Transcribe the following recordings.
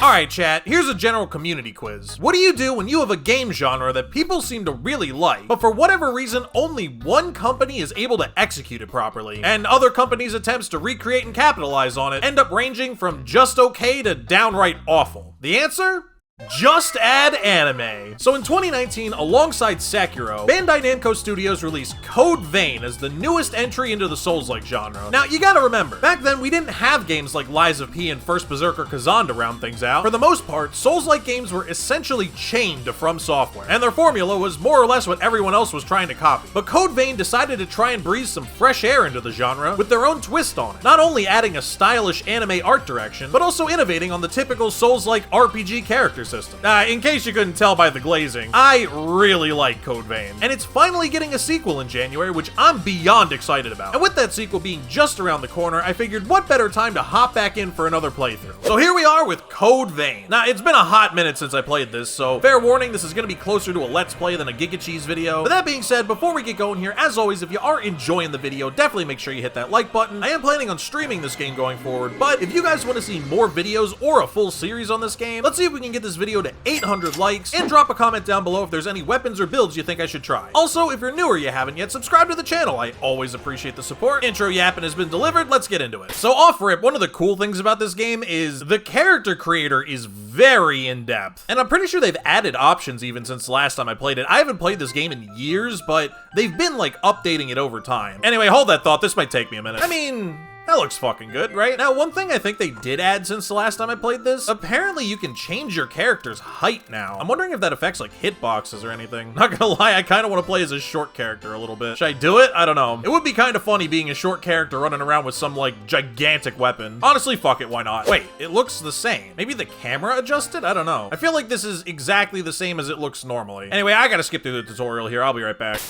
Alright chat, here's a general community quiz. What do you do when you have a game genre that people seem to really like, but for whatever reason only one company is able to execute it properly, and other companies' attempts to recreate and capitalize on it end up ranging from just okay to downright awful? The answer? Just add anime. So in 2019, alongside Sekiro, Bandai Namco Studios released Code Vein as the newest entry into the Souls-like genre. Now, you gotta remember, back then we didn't have games like Lies of P and First Berserker Kazan to round things out. For the most part, Souls-like games were essentially chained to FromSoft, and their formula was more or less what everyone else was trying to copy. But Code Vein decided to try and breathe some fresh air into the genre with their own twist on it, not only adding a stylish anime art direction, but also innovating on the typical Souls-like RPG character system. In case you couldn't tell by the glazing, I really like Code Vein, and it's finally getting a sequel in January, which I'm beyond excited about. And with that sequel being just around the corner, I figured what better time to hop back in for another playthrough. So here we are with Code Vein. Now, it's been a hot minute since I played this, so fair warning, this is going to be closer to a Let's Play than a Giga Cheese video. But that being said, before we get going here, as always, if you are enjoying the video, definitely make sure you hit that like button. I am planning on streaming this game going forward, but if you guys want to see more videos or a full series on this game, let's see if we can get this video to 800 likes, and drop a comment down below if there's any weapons or builds you think I should try. Also, if you're new or you haven't yet, subscribe to the channel. I always appreciate the support. Intro yapping has been delivered, let's get into it. So off rip, one of the cool things about this game is the character creator is very in-depth. And I'm pretty sure they've added options even since the last time I played it. I haven't played this game in years, but they've been like updating it over time. Anyway, hold that thought, this might take me a minute. I mean, that looks fucking good, right? Now, one thing I think they did add since the last time I played this, apparently you can change your character's height now. I'm wondering if that affects like hitboxes or anything. Not gonna lie, I kind of want to play as a short character a little bit. Should I do it? I don't know. It would be kind of funny being a short character running around with some like gigantic weapon. Honestly, fuck it, why not? Wait, it looks the same. Maybe the camera adjusted? I don't know. I feel like this is exactly the same as it looks normally. Anyway, I gotta skip through the tutorial here. I'll be right back.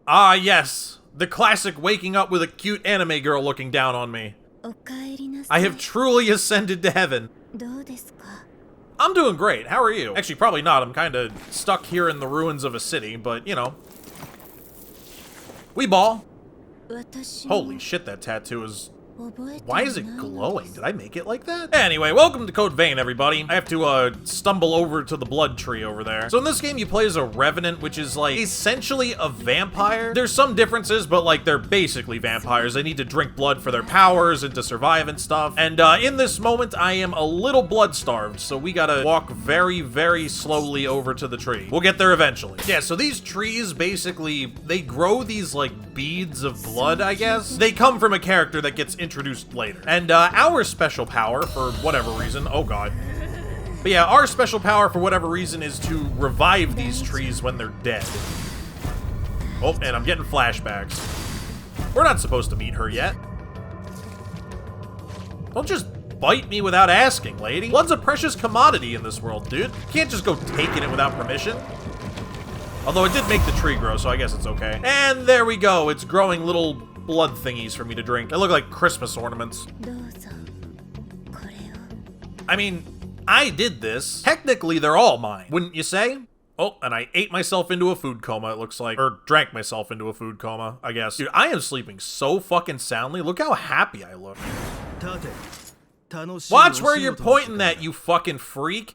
Ah, yes. The classic waking up with a cute anime girl looking down on me. I have truly ascended to heaven. I'm doing great. How are you? Actually, probably not. I'm kind of stuck here in the ruins of a city, but, you know. We ball. Holy shit, that tattoo is... Why is it glowing? Did I make it like that? Anyway, welcome to Code Vein, everybody. I have to, stumble over to the blood tree over there. So in this game, you play as a revenant, which is, like, essentially a vampire. There's some differences, but, like, they're basically vampires. They need to drink blood for their powers and to survive and stuff. And, in this moment, I am a little blood-starved, so we gotta walk very, very slowly over to the tree. We'll get there eventually. Yeah, so these trees, basically, they grow these, like, beads of blood, I guess. They come from a character that gets introduced later. And our special power, for whatever reason, oh god. But yeah, our special power, for whatever reason, is to revive these trees when they're dead. Oh, and I'm getting flashbacks. We're not supposed to meet her yet. Don't just bite me without asking, lady. Blood's a precious commodity in this world, dude. You can't just go taking it without permission. Although it did make the tree grow, so I guess it's okay. And there we go. It's growing little blood thingies for me to drink. They look like Christmas ornaments. I mean, I did this. Technically, they're all mine, wouldn't you say? Oh, and I ate myself into a food coma, it looks like. Or drank myself into a food coma, I guess. Dude, I am sleeping so fucking soundly. Look how happy I look. Watch where you're pointing that, you fucking freak.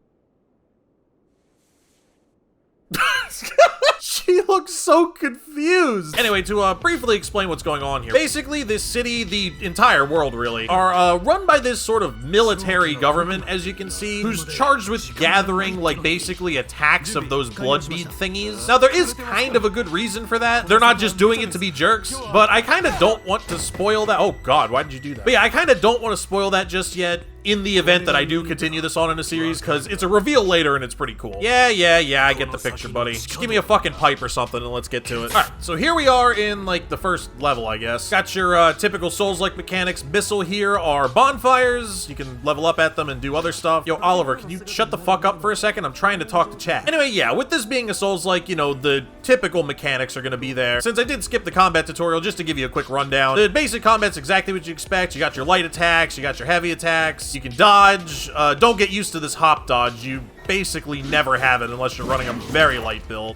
She looks so confused. Anyway, to briefly explain what's going on here. Basically, this city, the entire world really, are run by this sort of military government, as you can see, who's charged with gathering, like, basically attacks of those blood bead thingies. Now, there is kind of a good reason for that. They're not just doing it to be jerks, but I kind of don't want to spoil that. Oh god, why did you do that? But yeah, I kind of don't want to spoil that just yet, in the event that I do continue this on in a series, because it's a reveal later and it's pretty cool. Yeah, I get the picture, buddy. Just give me a fucking pipe or something and let's get to it. Alright, so here we are in, like, the first level, I guess. Got your typical Souls-like mechanics. Bissell here are bonfires. You can level up at them and do other stuff. Yo, Oliver, can you shut the fuck up for a second? I'm trying to talk to chat. Anyway, yeah, with this being a Souls-like, you know, the typical mechanics are gonna be there. Since I did skip the combat tutorial, just to give you a quick rundown, the basic combat's exactly what you expect. You got your light attacks, you got your heavy attacks, you can dodge. Don't get used to this hop dodge. You basically never have it unless you're running a very light build.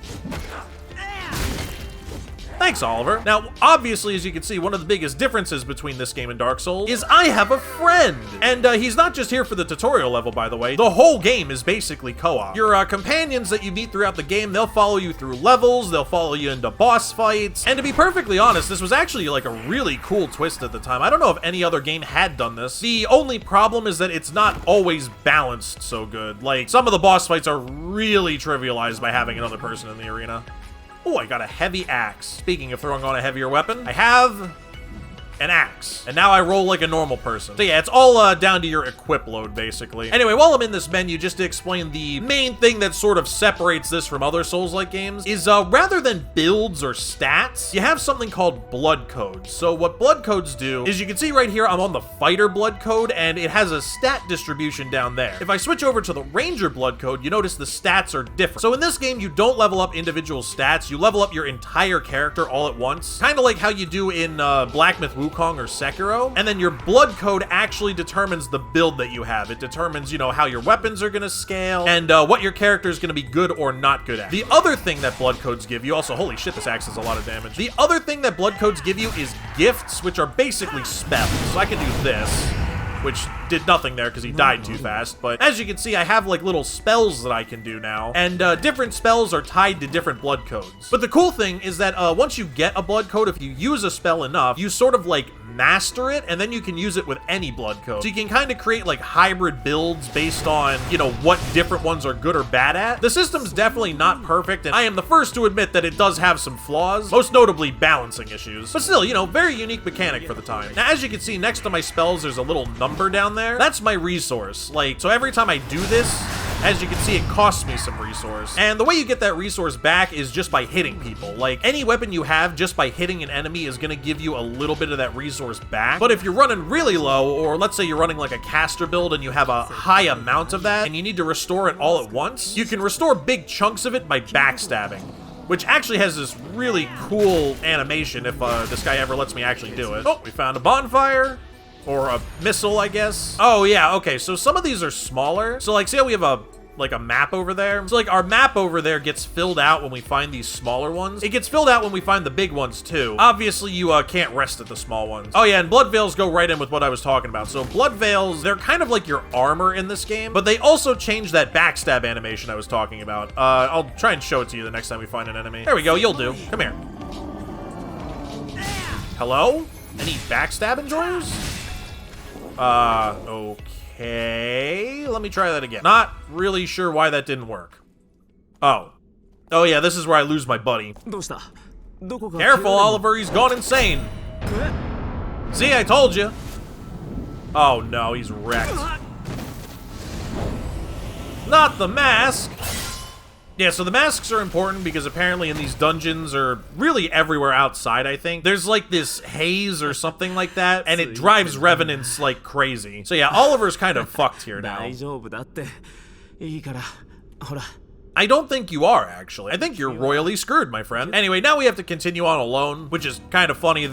Thanks, Oliver. Now, obviously, as you can see, one of the biggest differences between this game and Dark Souls is I have a friend. And he's not just here for the tutorial level, by the way. The whole game is basically co-op. Your companions that you meet throughout the game, they'll follow you through levels, they'll follow you into boss fights. And to be perfectly honest, this was actually like a really cool twist at the time. I don't know if any other game had done this. The only problem is that it's not always balanced so good. Like, some of the boss fights are really trivialized by having another person in the arena. Oh, I got a heavy axe. Speaking of throwing on a heavier weapon, I have an axe. And now I roll like a normal person. So yeah, it's all down to your equip load, basically. Anyway, while I'm in this menu, just to explain the main thing that sort of separates this from other Souls-like games is rather than builds or stats, you have something called blood codes. So what blood codes do is you can see right here, I'm on the fighter blood code and it has a stat distribution down there. If I switch over to the ranger blood code, you notice the stats are different. So in this game, you don't level up individual stats, you level up your entire character all at once. Kind of like how you do in Black Myth Wukong or Sekiro, and then your blood code actually determines the build that you have. It determines, you know, how your weapons are gonna scale, and what your character is gonna be good or not good at. The other thing that blood codes give you, also, holy shit, this axe does a lot of damage. The other thing that blood codes give you is gifts, which are basically spells. So I can do this, which did nothing there because he died too fast. But as you can see, I have like little spells that I can do now, and different spells are tied to different blood codes. But the cool thing is that once you get a blood code, if you use a spell enough, you sort of like master it, and then you can use it with any blood code. So you can kind of create like hybrid builds based on, you know, what different ones are good or bad at. The system's definitely not perfect, and I am the first to admit that it does have some flaws, most notably balancing issues. But still, you know, very unique mechanic for the time. Now, as you can see, next to my spells, there's a little number down there. That's my resource. Like, so every time I do this, as you can see, it costs me some resource. And the way you get that resource back is just by hitting people. Like, any weapon you have, just by hitting an enemy is gonna give you a little bit of that resource back. But if you're running really low, or let's say you're running like a caster build and you have a high amount of that, and you need to restore it all at once, you can restore big chunks of it by backstabbing, which actually has this really cool animation if this guy ever lets me actually do it. Oh, we found a bonfire. Or a missile, I guess. Oh, yeah, okay, so some of these are smaller. So, like, see how we have a map over there? So, like, our map over there gets filled out when we find these smaller ones. It gets filled out when we find the big ones, too. Obviously, you can't rest at the small ones. Oh, yeah, and blood veils go right in with what I was talking about. So, blood veils, they're kind of like your armor in this game, but they also change that backstab animation I was talking about. I'll try and show it to you the next time we find an enemy. There we go, you'll do. Come here. Hello? Any backstab enjoyers? Okay. Let me try that again. Not really sure why that didn't work. Oh. Oh yeah, this is where I lose my buddy. Careful, Oliver, he's gone insane. See, I told you. Oh no, he's wrecked. Not the mask. Yeah, so the masks are important because apparently in these dungeons, or really everywhere outside, I think, there's like this haze or something like that, and it drives revenants like crazy. So yeah, Oliver's kind of fucked here now. I don't think you are, actually. I think you're royally screwed, my friend. Anyway, now we have to continue on alone, which is kind of funny.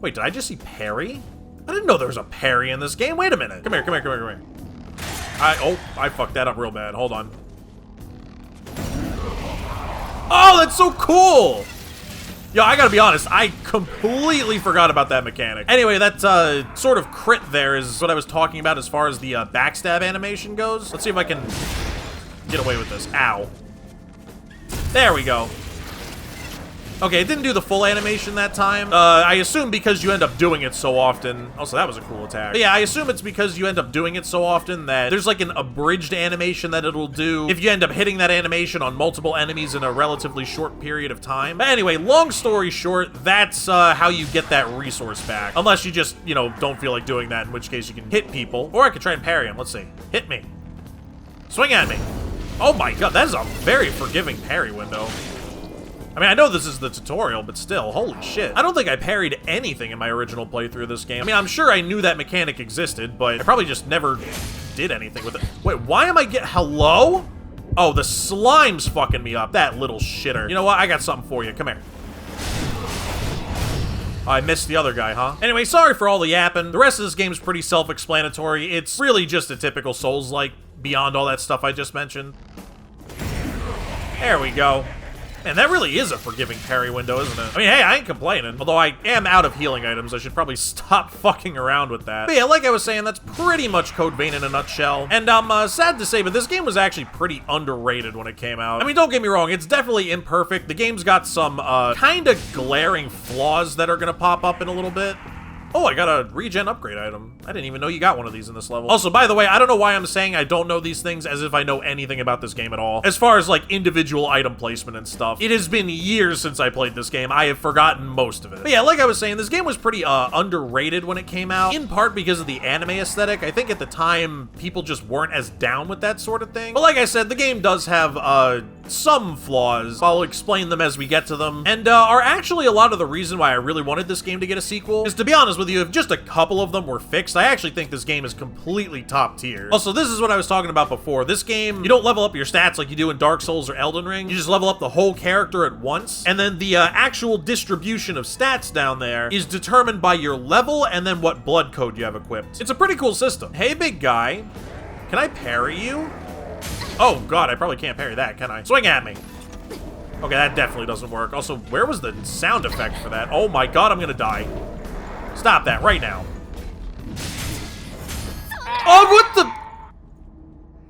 Wait, did I just see parry? I didn't know there was a parry in this game. Wait a minute. Come here, come here, come here, come here. I fucked that up real bad. Hold on. Oh, that's so cool! Yo, I gotta be honest, I completely forgot about that mechanic. Anyway, that sort of crit there is what I was talking about as far as the backstab animation goes. Let's see if I can get away with this. Ow. There we go. Okay, it didn't do the full animation that time. I assume because you end up doing it so often. Also, that was a cool attack. But yeah, I assume it's because you end up doing it so often that there's like an abridged animation that it'll do if you end up hitting that animation on multiple enemies in a relatively short period of time. But anyway, long story short, that's how you get that resource back. Unless you just, you know, don't feel like doing that, in which case you can hit people. Or I could try and parry him. Let's see. Hit me. Swing at me. Oh my god, that is a very forgiving parry window. I mean, I know this is the tutorial, but still, holy shit. I don't think I parried anything in my original playthrough of this game. I mean, I'm sure I knew that mechanic existed, but I probably just never did anything with it. Wait, why am I hello? Oh, the slime's fucking me up, that little shitter. You know what? I got something for you. Come here. I missed the other guy, huh? Anyway, sorry for all the yapping. The rest of this game's pretty self-explanatory. It's really just a typical Souls-like, beyond all that stuff I just mentioned. There we go. Man, that really is a forgiving parry window, isn't it? I mean, hey, I ain't complaining. Although I am out of healing items, I should probably stop fucking around with that. But yeah, like I was saying, that's pretty much Code Vein in a nutshell. And I'm sad to say, but this game was actually pretty underrated when it came out. I mean, don't get me wrong, it's definitely imperfect. The game's got some kind of glaring flaws that are gonna pop up in a little bit. Oh, I got a regen upgrade item. I didn't even know you got one of these in this level. Also, by the way, I don't know why I'm saying I don't know these things as if I know anything about this game at all. As far as like individual item placement and stuff, it has been years since I played this game. I have forgotten most of it. But yeah, like I was saying, this game was pretty underrated when it came out, in part because of the anime aesthetic. I think at the time, people just weren't as down with that sort of thing. But like I said, the game does have some flaws. I'll explain them as we get to them, and are actually a lot of the reason why I really wanted this game to get a sequel. Is to be honest with you, if just a couple of them were fixed, I actually think this game is completely top tier. Also, this is what I was talking about before. This game, you don't level up your stats like you do in Dark Souls or Elden Ring. You just level up the whole character at once, and then the actual distribution of stats down there is determined by your level and then what blood code you have equipped. It's a pretty cool system. Hey, big guy, can I parry you? Oh god, I probably can't parry that, can I? Swing at me. Okay, that definitely doesn't work. Also, where was the sound effect for that? Oh my god, I'm gonna die. Stop that right now. Oh, what the?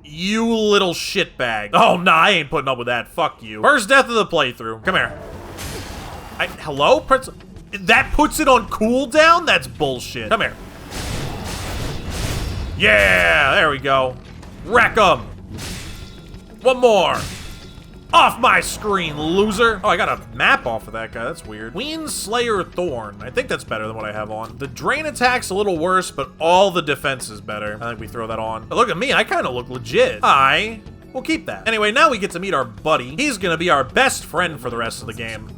You little shitbag. Oh, nah, I ain't putting up with that. Fuck you. First death of the playthrough. Come here. Hello? That puts it on cooldown? That's bullshit. Come here. Yeah, there we go. Wreck 'em. One more. Off my screen, loser. Oh, I got a map off of that guy. That's weird. Queen Slayer Thorn. I think that's better than what I have on. The drain attack's a little worse, but all the defense is better. I think we throw that on. But look at me. I kind of look legit. We'll keep that. Anyway, now we get to meet our buddy. He's gonna be our best friend for the rest of the game.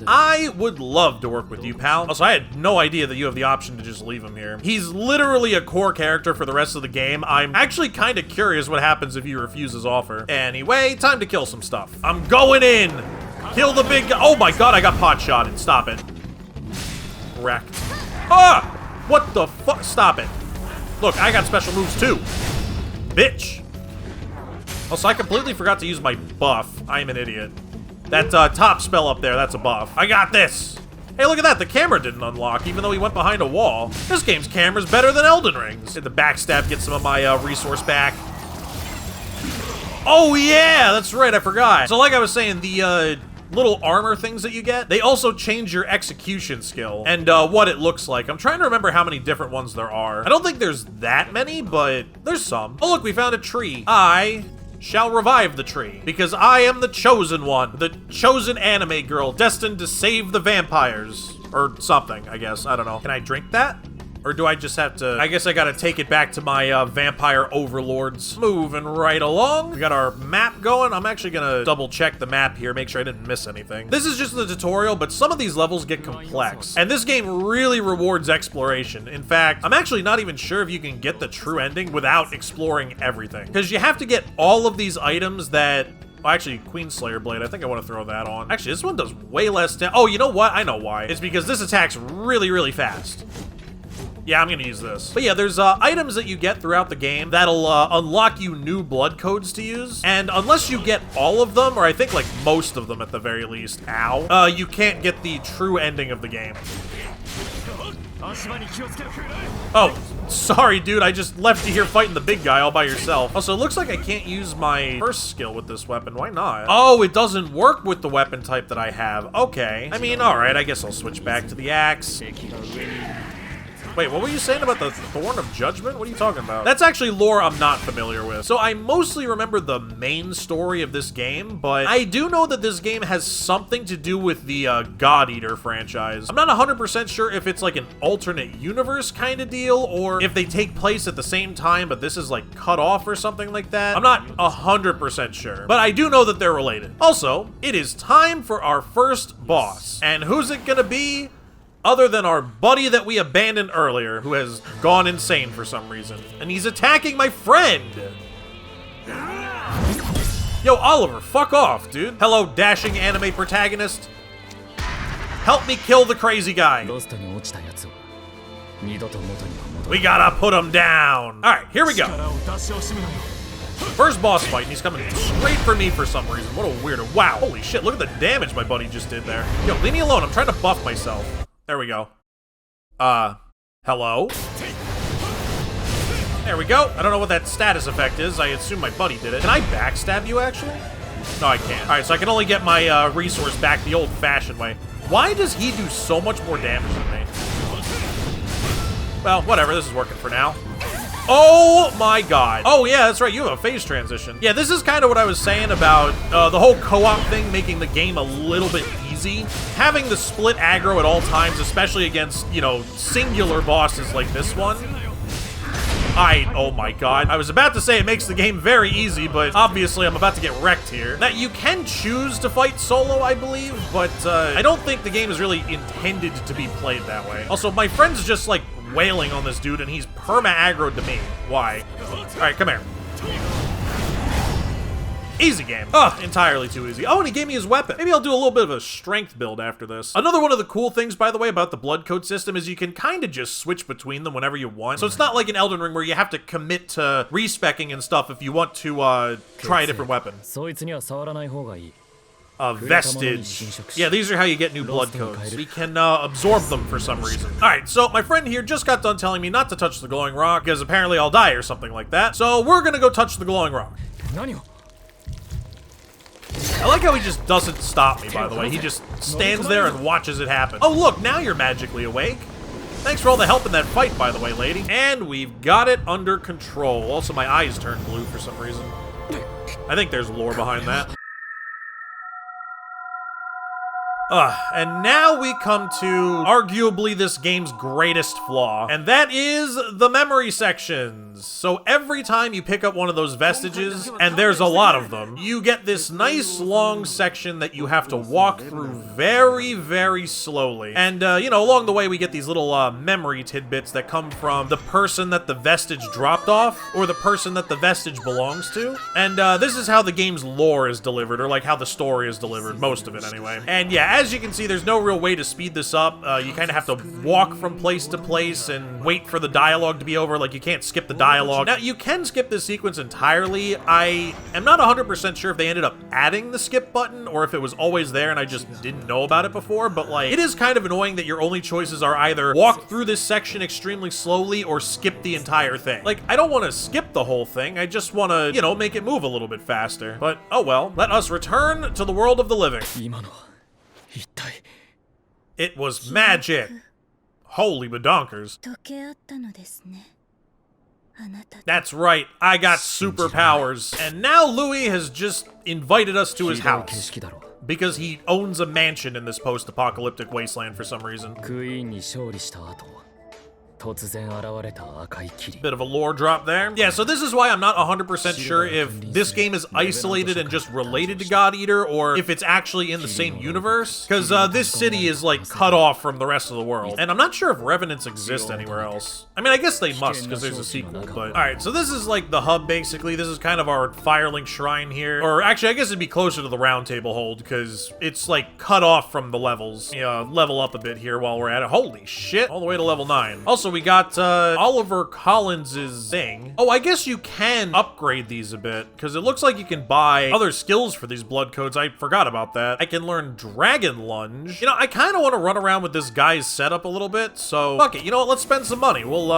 I would love to work with you, pal. Also, I had no idea that you have the option to just leave him here. He's literally a core character for the rest of the game. I'm actually kind of curious what happens if you refuse his offer. Anyway, time to kill some stuff. I'm going in. Kill the big guy. Oh my god, I got pot-shotted. Stop it. Wrecked. Ah! What the fuck? Stop it. Look, I got special moves too. Bitch. Also, I completely forgot to use my buff. I'm an idiot. That top spell up there, that's a buff. I got this. Hey, look at that. The camera didn't unlock, even though he went behind a wall. This game's camera's better than Elden Ring's. Hit the backstab, get some of my resource back. Oh, yeah, that's right. I forgot. So like I was saying, the little armor things that you get, they also change your execution skill and what it looks like. I'm trying to remember how many different ones there are. I don't think there's that many, but there's some. Oh, look, we found a tree. I shall revive the tree, because I am the chosen one, the chosen anime girl destined to save the vampires, or something, I guess. I don't know. Can I drink that? Or do I just have to... I guess I gotta take it back to my vampire overlords. Moving right along. We got our map going. I'm actually gonna double check the map here, make sure I didn't miss anything. This is just the tutorial, but some of these levels get complex. And this game really rewards exploration. In fact, I'm actually not even sure if you can get the true ending without exploring everything. Because you have to get all of these items that... Well, actually, Queen Slayer Blade, I think I want to throw that on. Actually, this one does way less damage. Oh, you know what? I know why. It's because this attacks really, really fast. Yeah, I'm gonna use this. But yeah, there's items that you get throughout the game that'll unlock you new blood codes to use. And unless you get all of them, or I think like most of them at the very least, you can't get the true ending of the game. Oh, sorry, dude. I just left you here fighting the big guy all by yourself. Also, it looks like I can't use my first skill with this weapon. Why not? Oh, it doesn't work with the weapon type that I have. Okay. I mean, all right. I guess I'll switch back to the axe. Wait, what were you saying about the Thorn of Judgment? What are you talking about? That's actually lore I'm not familiar with. So I mostly remember the main story of this game, but I do know that this game has something to do with the God Eater franchise. I'm not 100% sure if it's like an alternate universe kind of deal, or if they take place at the same time, but this is like cut off or something like that. I'm not 100% sure, but I do know that they're related. Also, it is time for our first boss. And who's it gonna be? Other than our buddy that we abandoned earlier, who has gone insane for some reason. And he's attacking my friend! Yo, Oliver, fuck off, dude. Hello, dashing anime protagonist. Help me kill the crazy guy. We gotta put him down. Alright, here we go. First boss fight, and he's coming straight for me for some reason. What a weirdo. Wow. Holy shit, look at the damage my buddy just did there. Yo, leave me alone. I'm trying to buff myself. There we go. Hello? There we go. I don't know what that status effect is. I assume my buddy did it. Can I backstab you, actually? No, I can't. All right, so I can only get my resource back the old-fashioned way. Why does he do so much more damage than me? Well, whatever. This is working for now. Oh my god. Oh yeah, that's right, you have a phase transition. Yeah, this is kind of what I was saying about the whole co-op thing making the game a little bit easy. Having the split aggro at all times, especially against, you know, singular bosses like this one. Oh my god. I was about to say it makes the game very easy, but obviously I'm about to get wrecked here. Now, you can choose to fight solo, I believe, but I don't think the game is really intended to be played that way. Also, my friend's just, like, wailing on this dude, and he's perma-aggroed to me. Why? Alright, come here. Easy game. Ugh, entirely too easy. Oh, and he gave me his weapon. Maybe I'll do a little bit of a strength build after this. Another one of the cool things, by the way, about the blood code system is you can kind of just switch between them whenever you want. So it's not like an Elden Ring where you have to commit to respecking and stuff if you want to try a different weapon. Vestige. Yeah, these are how you get new blood codes. We can absorb them for some reason. Alright, so my friend here just got done telling me not to touch the glowing rock because apparently I'll die or something like that. So we're gonna go touch the glowing rock. I like how he just doesn't stop me, by the way. He just stands there and watches it happen. Oh, look, now you're magically awake. Thanks for all the help in that fight, by the way, lady. And we've got it under control. Also, my eyes turned blue for some reason. I think there's lore behind that. And now we come to arguably this game's greatest flaw, and that is the memory sections. So every time you pick up one of those vestiges, and there's a lot of them, you get this nice long section that you have to walk through very, very slowly. And, you know, along the way we get these little memory tidbits that come from the person that the vestige dropped off, or the person that the vestige belongs to. And this is how the game's lore is delivered, or like how the story is delivered, most of it anyway. And yeah, as you can see, there's no real way to speed this up. You kind of have to walk from place to place and wait for the dialogue to be over. Like, you can't skip the dialogue. Now, you can skip this sequence entirely. I am not 100% sure if they ended up adding the skip button or if it was always there and I just didn't know about it before, but like, it is kind of annoying that your only choices are either walk through this section extremely slowly or skip the entire thing. Like, I don't want to skip the whole thing. I just want to, you know, make it move a little bit faster. But, oh well. Let us return to the world of the living. It was magic. Holy badonkers. That's right, I got superpowers. And now Louis has just invited us to his house. Because he owns a mansion in this post-apocalyptic wasteland for some reason. Bit of a lore drop there. Yeah, so this is why I'm not 100% sure if this game is isolated and just related to God Eater, or if it's actually in the same universe. Because this city is, like, cut off from the rest of the world. And I'm not sure if Revenants exist anywhere else. I mean, I guess they must, because there's a sequel, but... Alright, so this is, like, the hub, basically. This is kind of our Firelink Shrine here. Or, actually, I guess it'd be closer to the Round Table Hold, because it's, like, cut off from the levels. Yeah, level up a bit here while we're at it. Holy shit! All the way to level 9. Also, we got Oliver Collins's thing. Oh, I guess you can upgrade these a bit, because it looks like you can buy other skills for these blood codes. I forgot about that. I can learn Dragon Lunge. You know, I kind of want to run around with this guy's setup a little bit, so fuck it. You know what? Let's spend some money. We'll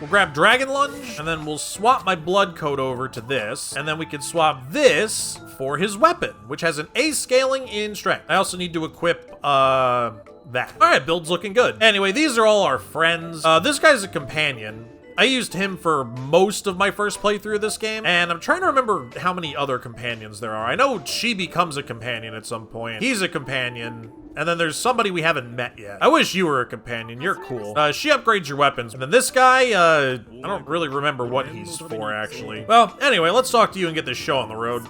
grab Dragon Lunge, and then we'll swap my blood code over to this, and then we can swap this for his weapon, which has an A scaling in strength. I also need to equip, that. Alright, build's looking good. Anyway, these are all our friends. This guy's a companion. I used him for most of my first playthrough of this game, and I'm trying to remember how many other companions there are. I know she becomes a companion at some point. He's a companion. And then there's somebody we haven't met yet. I wish you were a companion. You're cool. She upgrades your weapons. And then this guy, I don't really remember what he's for, actually. Well, anyway, let's talk to you and get this show on the road.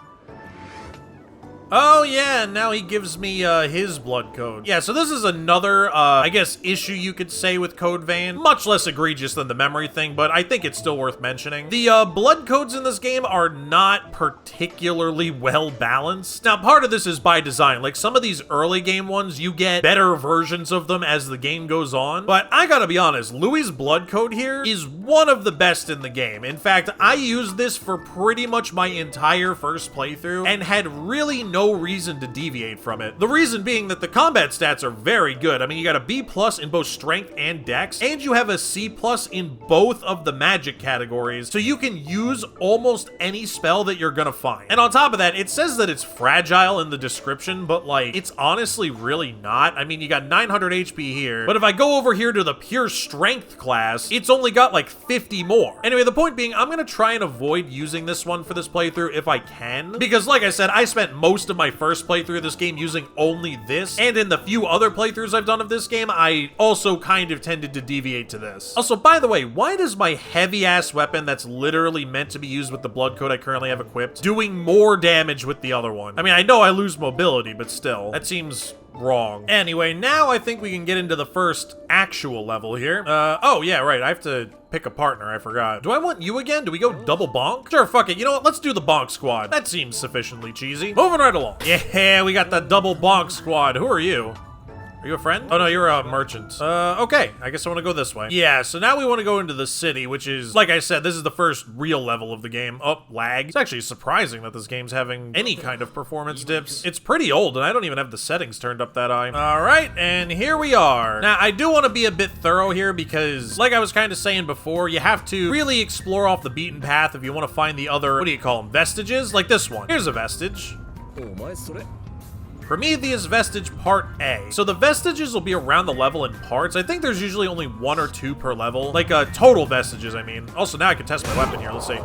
Oh yeah, and now he gives me his blood code. Yeah, so this is another, I guess, issue you could say with Code Vein. Much less egregious than the memory thing, but I think it's still worth mentioning. The blood codes in this game are not particularly well balanced. Now, part of this is by design. Like, some of these early game ones, you get better versions of them as the game goes on. But I gotta be honest, Louis' blood code here is one of the best in the game. In fact, I used this for pretty much my entire first playthrough and had really no reason to deviate from it. The reason being that the combat stats are very good. I mean, you got a B+ in both strength and dex, and you have a C+ in both of the magic categories, so you can use almost any spell that you're gonna find. And on top of that, it says that it's fragile in the description, but like, it's honestly really not. I mean, you got 900 HP here, but if I go over here to the pure strength class, it's only got like 50 more. Anyway, the point being, I'm gonna try and avoid using this one for this playthrough if I can, because like I said, I spent most of my first playthrough of this game using only this, and in the few other playthroughs I've done of this game, I also kind of tended to deviate to this. Also, by the way, why does my heavy-ass weapon that's literally meant to be used with the blood code I currently have equipped doing more damage with the other one? I mean, I know I lose mobility, but still, that seems wrong. Anyway, now I think we can get into the first actual level here. Oh yeah, right, I have to pick a partner, I forgot. Do I want you again? Do we go double bonk? Sure, fuck it. You know what? Let's do the bonk squad. That seems sufficiently cheesy. Moving right along. Yeah, we got the double bonk squad. Who are you? Are you a friend? Oh no, you're a merchant. Okay, I guess I want to go this way. Yeah, so now we want to go into the city, which is, like I said, this is the first real level of the game. Oh, lag. It's actually surprising that this game's having any kind of performance dips. It's pretty old, and I don't even have the settings turned up that high. All right, and here we are. Now, I do want to be a bit thorough here because, like I was kind of saying before, you have to really explore off the beaten path if you want to find the other, what do you call them, vestiges? Like this one. Here's a vestige. Prometheus Vestige Part A. So the vestiges will be around the level in parts. I think there's usually only 1 or 2 per level. Like, total vestiges, I mean. Also, now I can test my weapon here. Let's see.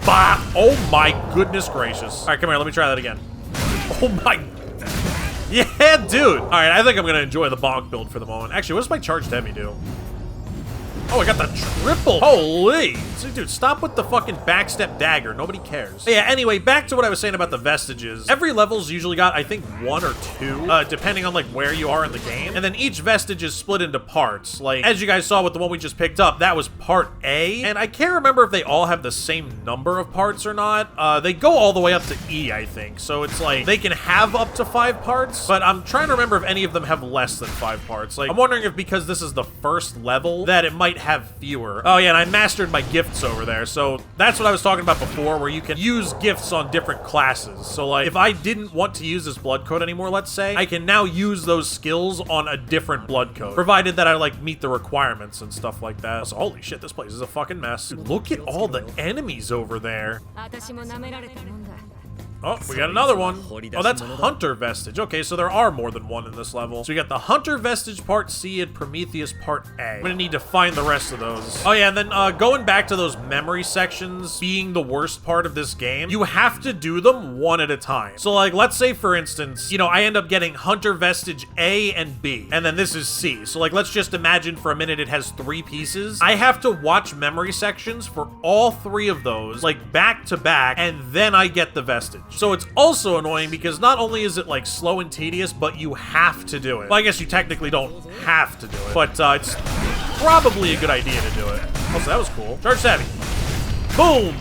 Bah! Oh my goodness gracious. All right, come here. Let me try that again. Oh my... Yeah, dude! All right, I think I'm gonna enjoy the bonk build for the moment. Actually, what does my charged heavy do? Oh, I got the triple. Holy. So, dude, stop with the fucking backstep dagger. Nobody cares. But yeah, anyway, back to what I was saying about the vestiges. Every level's usually got, I think, 1 or 2, depending on, like, where you are in the game. And then each vestige is split into parts. Like, as you guys saw with the one we just picked up, that was Part A. And I can't remember if they all have the same number of parts or not. They go all the way up to E, I think. So it's like, they can have up to 5 parts, but I'm trying to remember if any of them have less than 5 parts. Like, I'm wondering if because this is the first level, that it might have fewer. Oh yeah, and I mastered my gifts over there. So that's what I was talking about before, where you can use gifts on different classes. So like, if I didn't want to use this blood code anymore, let's say, I can now use those skills on a different blood code, provided that I like meet the requirements and stuff like that. So holy shit, this place is a fucking mess. Look at all the enemies over there. Oh, we got another one. Oh, that's Hunter Vestige. Okay, so there are more than one in this level. So we got the Hunter Vestige Part C and Prometheus Part A. I'm gonna need to find the rest of those. Oh yeah, and then going back to those memory sections being the worst part of this game, you have to do them one at a time. So like, let's say for instance, you know, I end up getting Hunter Vestige A and B, and then this is C. So like, let's just imagine for a minute it has 3 pieces. I have to watch memory sections for all 3 of those, like back to back, and then I get the vestige. So it's also annoying because not only is it like slow and tedious, but you have to do it. Well, I guess you technically don't have to do it, but it's probably a good idea to do it. Also, that was cool. Charge savvy. Boom!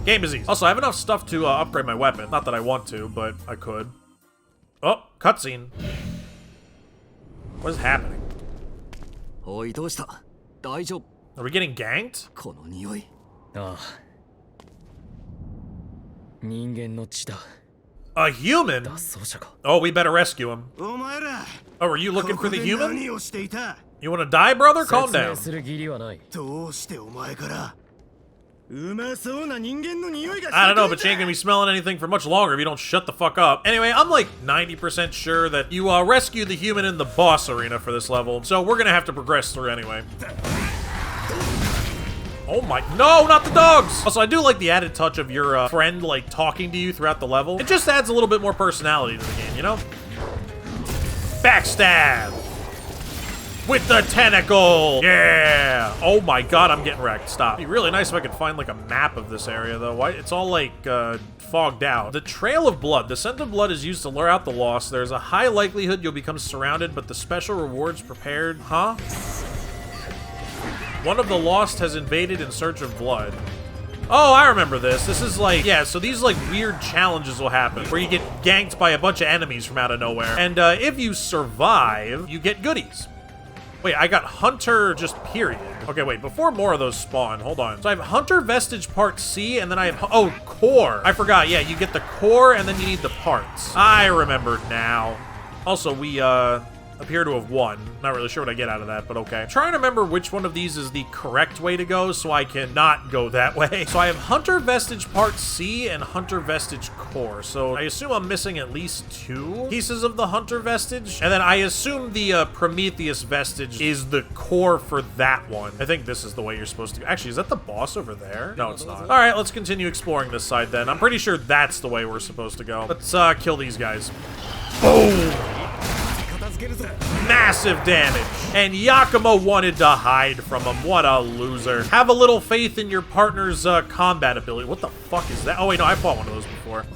Game is easy. Also, I have enough stuff to upgrade my weapon. Not that I want to, but I could. Oh, cutscene. What is happening? Are we getting ganked? A human? Oh, we better rescue him. Oh, are you looking for the human? You want to die, brother? Calm down. I don't know, but you ain't gonna be smelling anything for much longer if you don't shut the fuck up. Anyway, I'm like 90% sure that you rescue the human in the boss arena for this level, so we're gonna have to progress through anyway. Oh my, no, not the dogs! Also, I do like the added touch of your friend, like, talking to you throughout the level. It just adds a little bit more personality to the game, you know? Backstab! with the tentacle. Yeah. Oh my god, I'm getting wrecked. Stop. It'd be really nice if I could find like a map of this area though. Why? It's all like fogged out. The trail of blood. The scent of blood is used to lure out the lost. There's a high likelihood you'll become surrounded, but the special rewards prepared. Huh? One of the lost has invaded in search of blood. Oh, I remember this. This is like, yeah, so these like weird challenges will happen where you get ganked by a bunch of enemies from out of nowhere. And if you survive, you get goodies. Wait, I got Hunter just period. Okay, wait, before more of those spawn, hold on. So I have Hunter Vestige Part C, and then I have, oh, Core. I forgot, yeah, you get the core, and then you need the parts. I remember now. Also, we, appear to have won. Not really sure what I get out of that, but okay. I'm trying to remember which one of these is the correct way to go so I can not go that way. So I have Hunter Vestige Part C and Hunter Vestige Core. So I assume I'm missing at least 2 pieces of the Hunter Vestige. And then I assume the Prometheus Vestige is the core for that one. I think this is the way you're supposed to. Actually, is that the boss over there? No, it's not. All right, let's continue exploring this side then. I'm pretty sure that's the way we're supposed to go. Let's kill these guys. Boom! Massive damage. And Yakumo wanted to hide from him. What a loser. Have a little faith in your partner's combat ability. What the fuck is that? Oh, wait, no, I fought one of those before.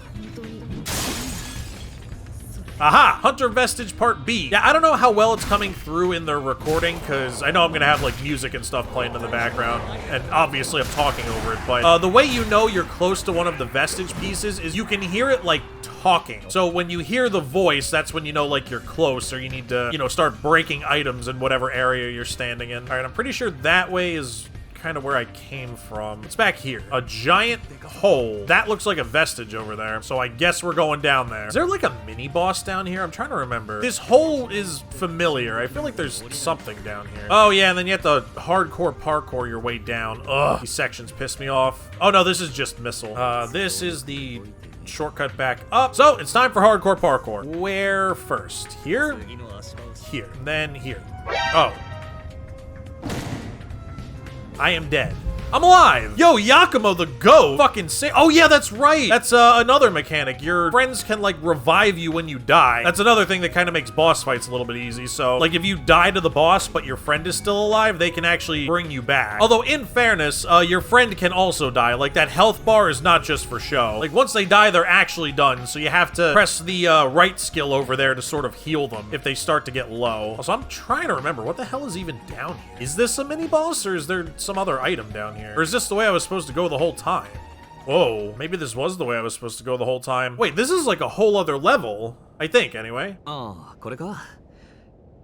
Aha! Hunter Vestige Part B. Yeah, I don't know how well it's coming through in the recording, because I know I'm going to have, like, music and stuff playing in the background, and obviously I'm talking over it, but the way you know you're close to one of the Vestige pieces is you can hear it, like, talking. So when you hear the voice, that's when you know, like, you're close, or you need to, you know, start breaking items in whatever area you're standing in. All right, I'm pretty sure that way is kind of where I came from. It's back here. A giant hole. That looks like a vestige over there, so I guess we're going down there. Is there like a mini boss down here? I'm trying to remember. This hole is familiar. I feel like there's something down here. Oh yeah, and then you have to hardcore parkour your way down. Ugh, these sections piss me off. Oh no, this is just missile. This is the shortcut back up. So it's time for hardcore parkour. Where first? Here? Here. Then here. Oh. I am dead. I'm alive! Yo, Yakumo the goat! Fucking sick. Oh yeah, that's right! That's another mechanic. Your friends can, like, revive you when you die. That's another thing that kind of makes boss fights a little bit easy. So, like, if you die to the boss, but your friend is still alive, they can actually bring you back. Although, in fairness, your friend can also die. Like, that health bar is not just for show. Like, once they die, they're actually done, so you have to press the right skill over there to sort of heal them if they start to get low. Also, I'm trying to remember, what the hell is even down here? Is this a mini-boss, or is there some other item down here? Or is this the way I was supposed to go the whole time? Whoa, maybe this was the way I was supposed to go the whole time. Wait, this is like a whole other level. I think, anyway.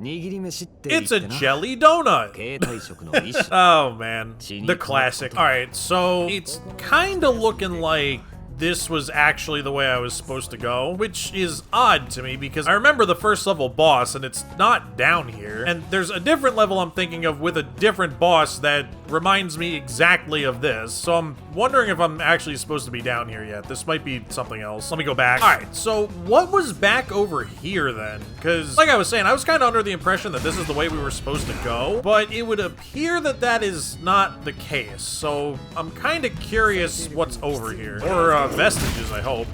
It's a jelly donut! Oh, man. The classic. Alright, so it's kind of looking like this was actually the way I was supposed to go, which is odd to me because I remember the first level boss and it's not down here. And there's a different level I'm thinking of with a different boss that reminds me exactly of this. So I'm wondering if I'm actually supposed to be down here yet. This might be something else. Let me go back. All right, so what was back over here then? Because like I was saying, I was kind of under the impression that this is the way we were supposed to go, but it would appear that that is not the case. So I'm kind of curious what's over here. Or vestiges, I hope.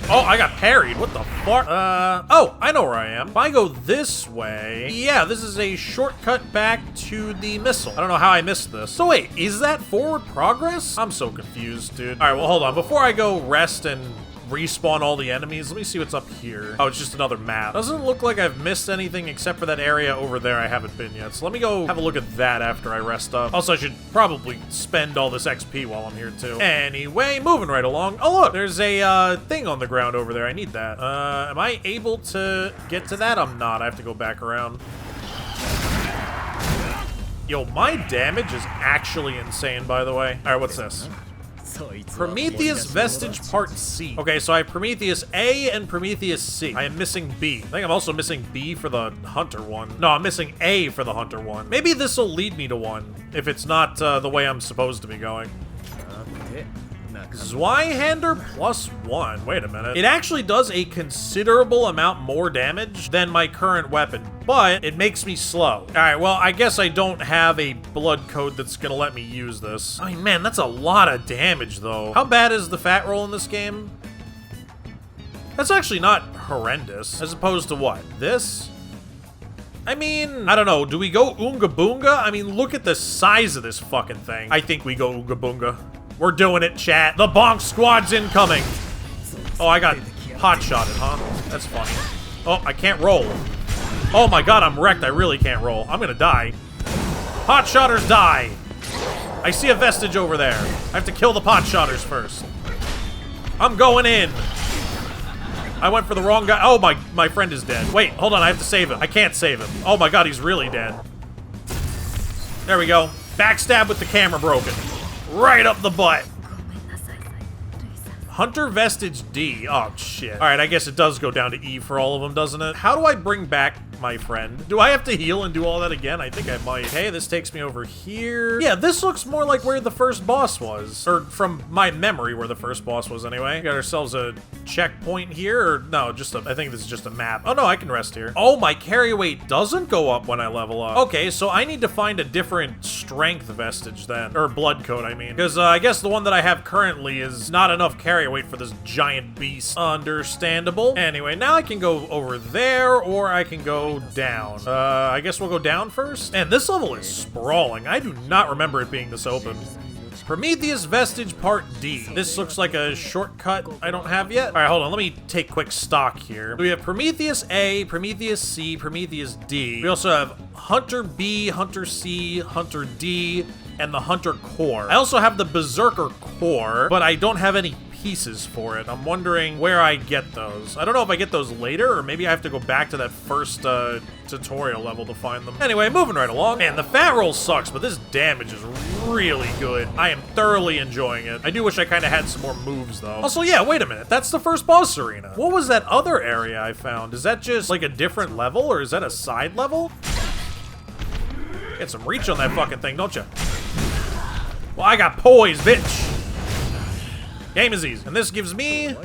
Oh, I got parried. What the fuck? Oh, I know where I am. If I go this way, yeah, this is a shortcut back to the missile. I don't know how I missed this. So wait, is that forward progress? I'm so confused, dude. All right, well, hold on. Before I go rest and respawn all the enemies, let me see what's up here. Oh, it's just another map. Doesn't look like I've missed anything except for that area over there I haven't been yet. So let me go have a look at that after I rest up. Also, I should probably spend all this XP while I'm here too. Anyway, moving right along. Oh look, there's a thing on the ground over there. I need that. Am I able to get to that? I'm not. I have to go back around. Yo, my damage is actually insane, by the way. All right, what's this? Prometheus Vestige Part C. Okay, so I have Prometheus A and Prometheus C. I am missing B. I think I'm also missing B for the Hunter one. No, I'm missing A for the Hunter one. Maybe this will lead me to one, if it's not the way I'm supposed to be going. Zweihander +1. Wait a minute. It actually does a considerable amount more damage than my current weapon, but it makes me slow. All right, well, I guess I don't have a blood code that's gonna let me use this. I mean, man, that's a lot of damage, though. How bad is the fat roll in this game? That's actually not horrendous. As opposed to what? This? I mean, I don't know. Do we go Oonga Boonga? I mean, look at the size of this fucking thing. I think we go Oonga Boonga. We're doing it, chat. The bonk squad's incoming. Oh, I got hot-shotted, huh? That's funny. Oh, I can't roll. Oh my god, I'm wrecked. I really can't roll. I'm gonna die. Hot-shotters die. I see a vestige over there. I have to kill the pot-shotters first. I'm going in. I went for the wrong guy. Oh, my friend is dead. Wait, hold on. I have to save him. I can't save him. Oh my god, he's really dead. There we go. Backstab with the camera broken. Right up the butt. Hunter Vestige D. Oh, shit. All right, I guess it does go down to E for all of them, doesn't it? How do I bring back my friend? Do I have to heal and do all that again? I think I might. Okay, this takes me over here. Yeah, this looks more like where the first boss was. Or from my memory where the first boss was anyway. Got ourselves a checkpoint here. Or no, I think this is just a map. Oh no, I can rest here. Oh, my carry weight doesn't go up when I level up. Okay, so I need to find a different strength vestige then. Or blood code, I mean. Because I guess the one that I have currently is not enough carry weight for this giant beast. Understandable. Anyway, now I can go over there or I can go down. I guess we'll go down first. And this level is sprawling. I do not remember it being this open. Prometheus Vestige Part D. This looks like a shortcut I don't have yet. All right, hold on. Let me take quick stock here. We have Prometheus A, Prometheus C, Prometheus D. We also have Hunter B, Hunter C, Hunter D, and the Hunter Core. I also have the Berserker Core, but I don't have any pieces for it. I'm wondering where I get those. I don't know if I get those later, or maybe I have to go back to that first tutorial level to find them. Anyway, moving right along. Man, the fat roll sucks, but this damage is really good. I am thoroughly enjoying it. I do wish I kind of had some more moves, though. Also, yeah, wait a minute. That's the first boss arena. What was that other area I found? Is that just like a different level, or is that a side level? Get some reach on that fucking thing, don't you? Well, I got poise, bitch. Game is easy. And this gives me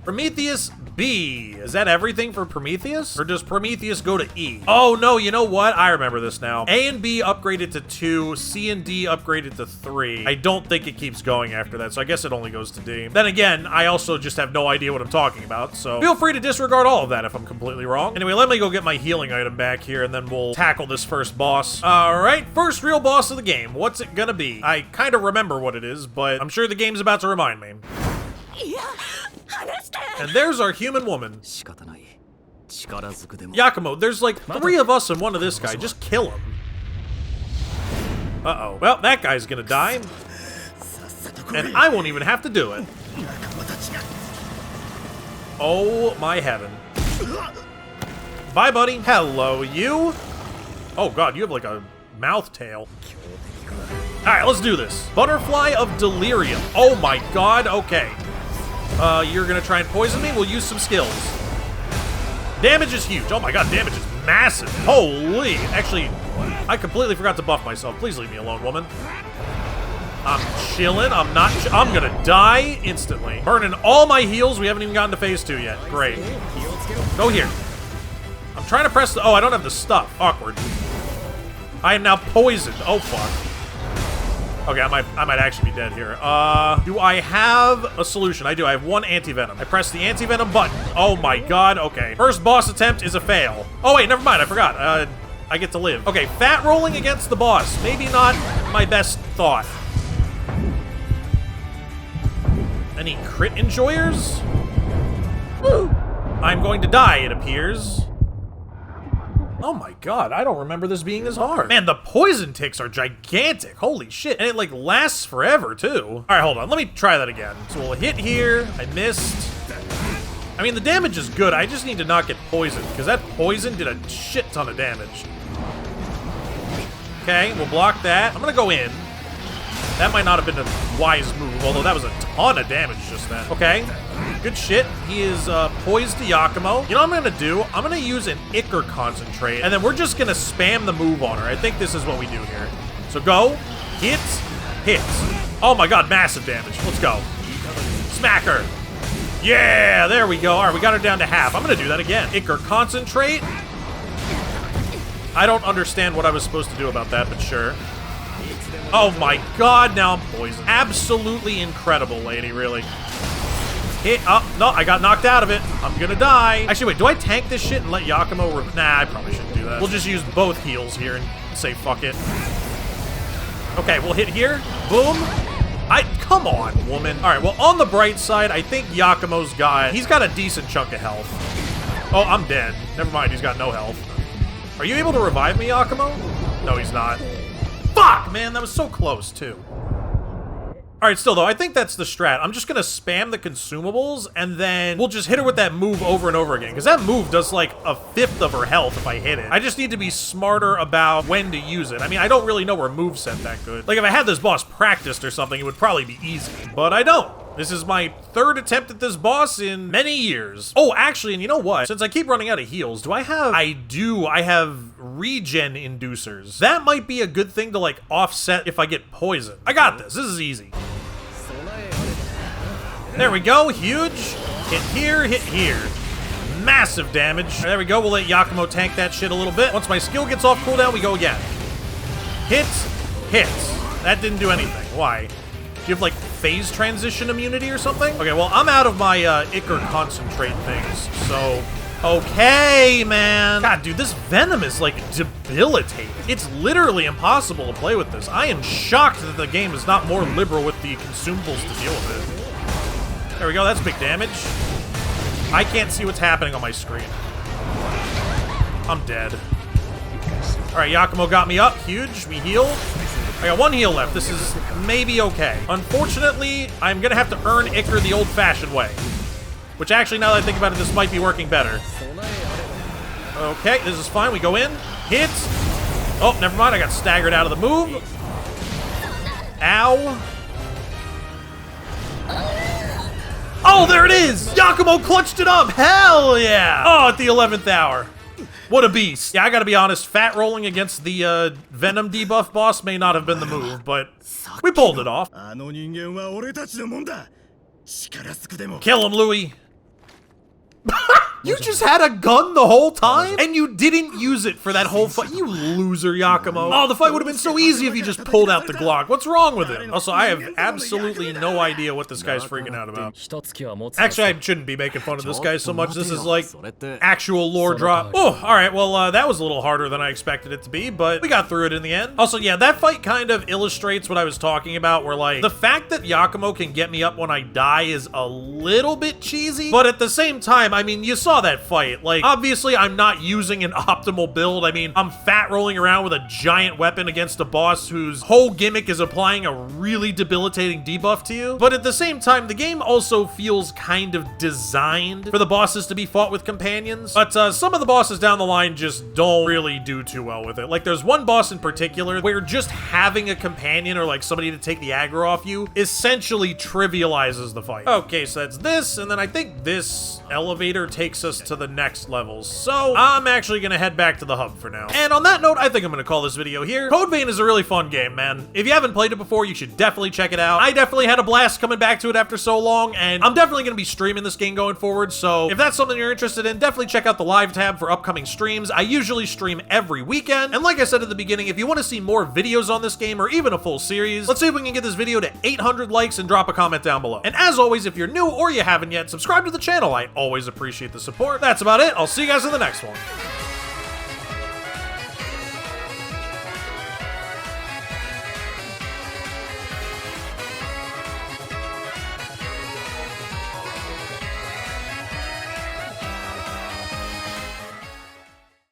Prometheus B. Is that everything for Prometheus? Or does Prometheus go to E? Oh no, you know what? I remember this now. A and B upgraded to 2, C and D upgraded to 3. I don't think it keeps going after that, so I guess it only goes to D. Then again, I also just have no idea what I'm talking about, so feel free to disregard all of that if I'm completely wrong. Anyway, let me go get my healing item back here, and then we'll tackle this first boss. All right, first real boss of the game. What's it gonna be? I kind of remember what it is, but I'm sure the game's about to remind me. And there's our human woman. Yakumo, there's like 3 of us and 1 of this guy. Just kill him. Uh-oh. Well, that guy's gonna die. And I won't even have to do it. Oh, my heaven. Bye, buddy. Hello, you. Oh, God, you have like a mouth tail. All right, let's do this. Butterfly of Delirium. Oh, my God. Okay. You're gonna try and poison me? We'll use some skills. Damage is huge. Oh my god, damage is massive. Holy. Actually, I completely forgot to buff myself. Please leave me alone, woman. I'm chilling. I'm gonna die instantly. Burning all my heals. We haven't even gotten to phase 2 yet. Great. Go here. I'm trying to press the... Oh, I don't have the stuff. Awkward. I am now poisoned. Oh, fuck. Okay, I might actually be dead here. Do I have a solution? I do. I have 1 anti-venom. I press the anti-venom button. Oh my god. Okay. First boss attempt is a fail. Oh wait, never mind. I forgot. I get to live. Okay, fat rolling against the boss. Maybe not my best thought. Any crit enjoyers? Woo! I'm going to die, it appears. Oh my god, I don't remember this being this hard. Man, the poison ticks are gigantic. Holy shit. And it like lasts forever too. All right, hold on. Let me try that again. So we'll hit here. I missed. I mean, the damage is good. I just need to not get poisoned because that poison did a shit ton of damage. Okay, we'll block that. I'm gonna go in. That might not have been a wise move, although that was a ton of damage just then. Okay, good shit. He is poised to Yakumo. You know what I'm gonna do? I'm gonna use an Ichor Concentrate, and then we're just gonna spam the move on her. I think this is what we do here. So go, hit, hit. Oh my god, massive damage. Let's go. Smack her. Yeah, there we go. All right, we got her down to half. I'm gonna do that again. Ichor Concentrate. I don't understand what I was supposed to do about that, but sure. Oh my god, now I'm poisoned. Absolutely incredible, lady, really. Hit up. No, I got knocked out of it. I'm gonna die. Actually, wait, do I tank this shit and let Yakumo... Nah, I probably shouldn't do do that. We'll just use both heals here and say fuck it. Okay, we'll hit here. Boom. Come on, woman. All right, well, on the bright side, I think he's got a decent chunk of health. Oh, I'm dead. Never mind, he's got no health. Are you able to revive me, Yakumo? No, he's not. Fuck, man, that was so close, too. All right, still, though, I think that's the strat. I'm just gonna spam the consumables, and then we'll just hit her with that move over and over again, because that move does, like, a fifth of her health if I hit it. I just need to be smarter about when to use it. I mean, I don't really know her moveset that good. Like, if I had this boss practiced or something, it would probably be easy, but I don't. This is my third attempt at this boss in many years. Oh, actually, and you know what? Since I keep running out of heals, do I have... I do. I have regen inducers. That might be a good thing to, like, offset if I get poisoned. I got this. This is easy. There we go. Huge. Hit here, hit here. Massive damage. There we go. We'll let Yakumo tank that shit a little bit. Once my skill gets off cooldown, we go again. Hits, hits. That didn't do anything. Why? Do you have, like, phase transition immunity or something? Okay, well, I'm out of my Ichor concentrate things, so... Okay, man. God, dude, this Venom is, like, debilitating. It's literally impossible to play with this. I am shocked that the game is not more liberal with the consumables to deal with it. There we go, that's big damage. I can't see what's happening on my screen. I'm dead. Alright, Yakumo got me up. Huge. We heal. I got one heal left. This is maybe okay. Unfortunately, I'm gonna have to earn Ichor the old-fashioned way. Which actually, now that I think about it, this might be working better. Okay, this is fine. We go in. Hit. Oh, never mind. I got staggered out of the move. Ow. Oh, there it is! Yakumo clutched it up! Hell yeah! Oh, at the 11th hour. What a beast. Yeah, I gotta be honest, fat rolling against the Venom debuff boss may not have been the move, but we pulled it off. Kill him, Louis. You just had a gun the whole time? And you didn't use it for that whole fight? You loser, Yakumo. Oh, the fight would have been so easy if you just pulled out the Glock. What's wrong with him? Also, I have absolutely no idea what this guy's freaking out about. Actually, I shouldn't be making fun of this guy so much. This is like actual lore drop. Oh, alright, well, that was a little harder than I expected it to be, but we got through it in the end. Also, yeah, that fight kind of illustrates what I was talking about, where, like, the fact that Yakumo can get me up when I die is a little bit cheesy, but at the same time, I mean, you saw that fight. Like, obviously, I'm not using an optimal build. I mean, I'm fat rolling around with a giant weapon against a boss whose whole gimmick is applying a really debilitating debuff to you. But at the same time, the game also feels kind of designed for the bosses to be fought with companions. But some of the bosses down the line just don't really do too well with it. Like, there's one boss in particular where just having a companion or, like, somebody to take the aggro off you essentially trivializes the fight. Okay, so that's this, and then I think this elevator takes us to the next levels. So I'm actually gonna head back to the hub for now. And on that note, I think I'm gonna call this video here. Code Vein is a really fun game, man. If you haven't played it before, you should definitely check it out. I definitely had a blast coming back to it after so long, and I'm definitely gonna be streaming this game going forward. So if that's something you're interested in, definitely check out the live tab for upcoming streams. I usually stream every weekend. And like I said at the beginning, if you want to see more videos on this game or even a full series, let's see if we can get this video to 800 likes and drop a comment down below. And as always, if you're new or you haven't yet, subscribe to the channel. I always appreciate the support. That's about it. I'll see you guys in the next one.